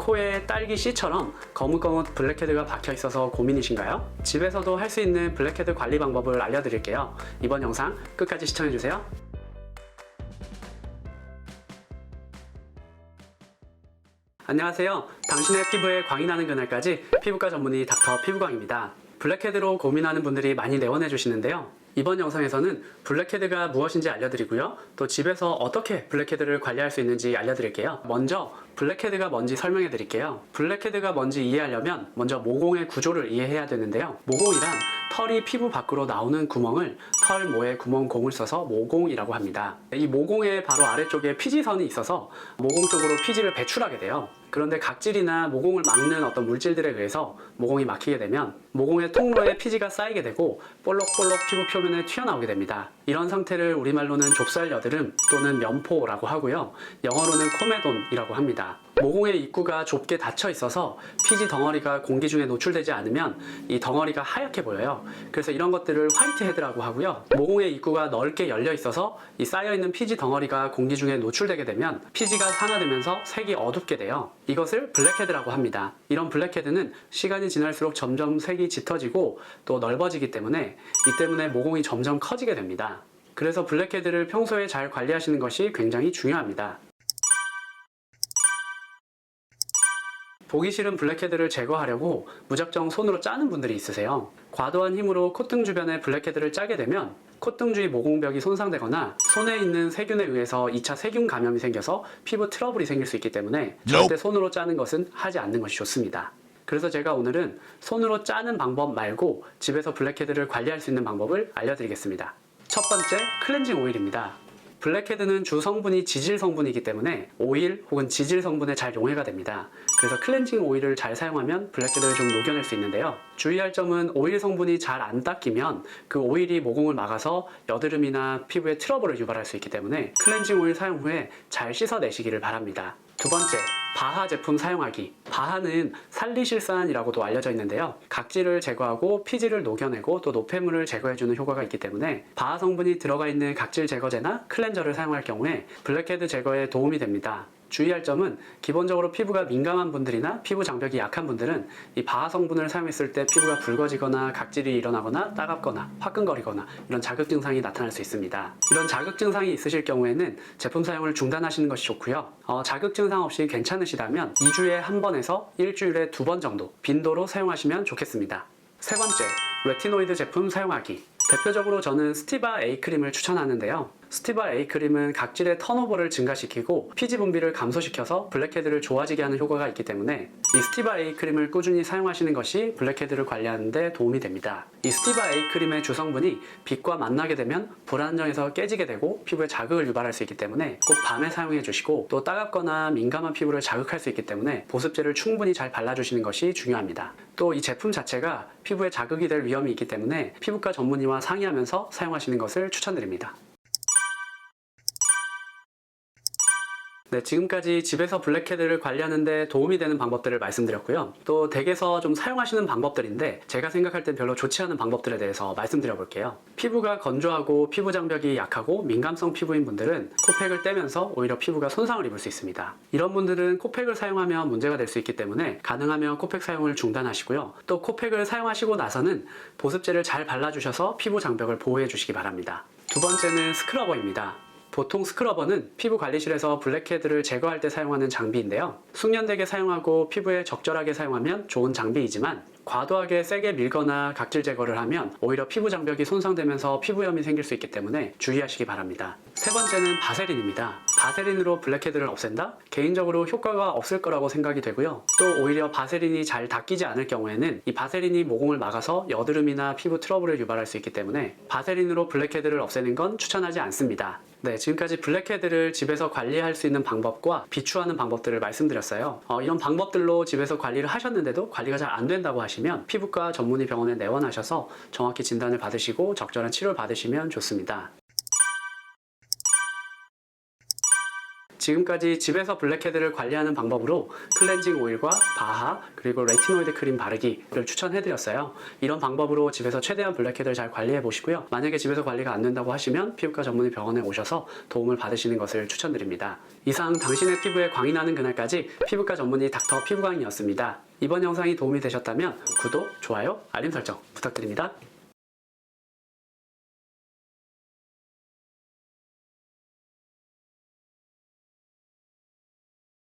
코에 딸기 씨처럼 거뭇거뭇 블랙헤드가 박혀 있어서 고민이신가요? 집에서도 할 수 있는 블랙헤드 관리 방법을 알려드릴게요. 이번 영상 끝까지 시청해주세요. 안녕하세요. 당신의 피부에 광이 나는 그날까지 피부과 전문의 닥터 피부광입니다. 블랙헤드로 고민하는 분들이 많이 내원해 주시는데요. 이번 영상에서는 블랙헤드가 무엇인지 알려드리고요. 또 집에서 어떻게 블랙헤드를 관리할 수 있는지 알려드릴게요. 먼저 블랙헤드가 뭔지 설명해 드릴게요. 블랙헤드가 뭔지 이해하려면 먼저 모공의 구조를 이해해야 되는데요. 모공이란 털이 피부 밖으로 나오는 구멍을 털 모에 구멍공을 써서 모공이라고 합니다. 이 모공의 바로 아래쪽에 피지선이 있어서 모공 쪽으로 피지를 배출하게 돼요. 그런데 각질이나 모공을 막는 어떤 물질들에 의해서 모공이 막히게 되면 모공의 통로에 피지가 쌓이게 되고 볼록볼록 피부 표면에 튀어나오게 됩니다. 이런 상태를 우리말로는 좁쌀 여드름 또는 면포라고 하고요. 영어로는 코메돈이라고 합니다. 모공의 입구가 좁게 닫혀 있어서 피지 덩어리가 공기 중에 노출되지 않으면 이 덩어리가 하얗게 보여요. 그래서 이런 것들을 화이트헤드라고 하고요. 모공의 입구가 넓게 열려 있어서 이 쌓여있는 피지 덩어리가 공기 중에 노출되게 되면 피지가 산화되면서 색이 어둡게 돼요. 이것을 블랙헤드라고 합니다. 이런 블랙헤드는 시간이 지날수록 점점 색이 짙어지고 또 넓어지기 때문에 이 때문에 모공이 점점 커지게 됩니다. 그래서 블랙헤드를 평소에 잘 관리하시는 것이 굉장히 중요합니다. 보기 싫은 블랙헤드를 제거하려고 무작정 손으로 짜는 분들이 있으세요. 과도한 힘으로 콧등 주변에 블랙헤드를 짜게 되면 콧등 주위 모공벽이 손상되거나 손에 있는 세균에 의해서 2차 세균 감염이 생겨서 피부 트러블이 생길 수 있기 때문에 절대 손으로 짜는 것은 하지 않는 것이 좋습니다. 그래서 제가 오늘은 손으로 짜는 방법 말고 집에서 블랙헤드를 관리할 수 있는 방법을 알려드리겠습니다. 첫 번째, 클렌징 오일입니다. 블랙헤드는 주 성분이 지질 성분이기 때문에 오일 혹은 지질 성분에 잘 용해가 됩니다. 그래서 클렌징 오일을 잘 사용하면 블랙헤드를 좀 녹여낼 수 있는데요. 주의할 점은 오일 성분이 잘 안 닦이면 그 오일이 모공을 막아서 여드름이나 피부에 트러블을 유발할 수 있기 때문에 클렌징 오일 사용 후에 잘 씻어내시기를 바랍니다. 두 번째, 바하 제품 사용하기. 바하는 살리실산이라고도 알려져 있는데요. 각질을 제거하고 피지를 녹여내고 또 노폐물을 제거해주는 효과가 있기 때문에 바하 성분이 들어가 있는 각질 제거제나 클렌저를 사용할 경우에 블랙헤드 제거에 도움이 됩니다. 주의할 점은 기본적으로 피부가 민감한 분들이나 피부 장벽이 약한 분들은 이 바하 성분을 사용했을 때 피부가 붉어지거나 각질이 일어나거나 따갑거나 화끈거리거나 이런 자극 증상이 나타날 수 있습니다. 이런 자극 증상이 있으실 경우에는 제품 사용을 중단하시는 것이 좋고요. 자극 증상 없이 괜찮으시다면 2주에 1번에서 일주일에 2번 정도 빈도로 사용하시면 좋겠습니다. 세 번째, 레티노이드 제품 사용하기. 대표적으로 저는 스티바 A 크림을 추천하는데요. 스티바 A 크림은 각질의 턴오버를 증가시키고 피지 분비를 감소시켜서 블랙헤드를 좋아지게 하는 효과가 있기 때문에 이 스티바 A 크림을 꾸준히 사용하시는 것이 블랙헤드를 관리하는 데 도움이 됩니다. 이 스티바 A 크림의 주성분이 빛과 만나게 되면 불안정해서 깨지게 되고 피부에 자극을 유발할 수 있기 때문에 꼭 밤에 사용해 주시고 또 따갑거나 민감한 피부를 자극할 수 있기 때문에 보습제를 충분히 잘 발라주시는 것이 중요합니다. 또 이 제품 자체가 피부에 자극이 될 위험이 있기 때문에 피부과 전문의와 상의하면서 사용하시는 것을 추천드립니다. 네, 지금까지 집에서 블랙헤드를 관리하는 데 도움이 되는 방법들을 말씀드렸고요. 또 댁에서 좀 사용하시는 방법들인데 제가 생각할 땐 별로 좋지 않은 방법들에 대해서 말씀드려 볼게요. 피부가 건조하고 피부 장벽이 약하고 민감성 피부인 분들은 코팩을 떼면서 오히려 피부가 손상을 입을 수 있습니다. 이런 분들은 코팩을 사용하면 문제가 될 수 있기 때문에 가능하면 코팩 사용을 중단하시고요. 또 코팩을 사용하시고 나서는 보습제를 잘 발라주셔서 피부 장벽을 보호해 주시기 바랍니다. 두 번째는 스크러버입니다. 보통 스크러버는 피부 관리실에서 블랙헤드를 제거할 때 사용하는 장비인데요. 숙련되게 사용하고 피부에 적절하게 사용하면 좋은 장비이지만 과도하게 세게 밀거나 각질 제거를 하면 오히려 피부 장벽이 손상되면서 피부염이 생길 수 있기 때문에 주의하시기 바랍니다. 세 번째는 바세린입니다. 바세린으로 블랙헤드를 없앤다? 개인적으로 효과가 없을 거라고 생각이 되고요. 또 오히려 바세린이 잘 닦이지 않을 경우에는 이 바세린이 모공을 막아서 여드름이나 피부 트러블을 유발할 수 있기 때문에 바세린으로 블랙헤드를 없애는 건 추천하지 않습니다. 네, 지금까지 블랙헤드를 집에서 관리할 수 있는 방법과 비추하는 방법들을 말씀드렸어요. 이런 방법들로 집에서 관리를 하셨는데도 관리가 잘 안 된다고 하시면 피부과 전문의 병원에 내원하셔서 정확히 진단을 받으시고 적절한 치료를 받으시면 좋습니다. 지금까지 집에서 블랙헤드를 관리하는 방법으로 클렌징 오일과 바하 그리고 레티노이드 크림 바르기를 추천해드렸어요. 이런 방법으로 집에서 최대한 블랙헤드를 잘 관리해 보시고요. 만약에 집에서 관리가 안 된다고 하시면 피부과 전문의 병원에 오셔서 도움을 받으시는 것을 추천드립니다. 이상 당신의 피부에 광이 나는 그날까지 피부과 전문의 닥터 피부광이었습니다. 이번 영상이 도움이 되셨다면 구독, 좋아요, 알림 설정 부탁드립니다.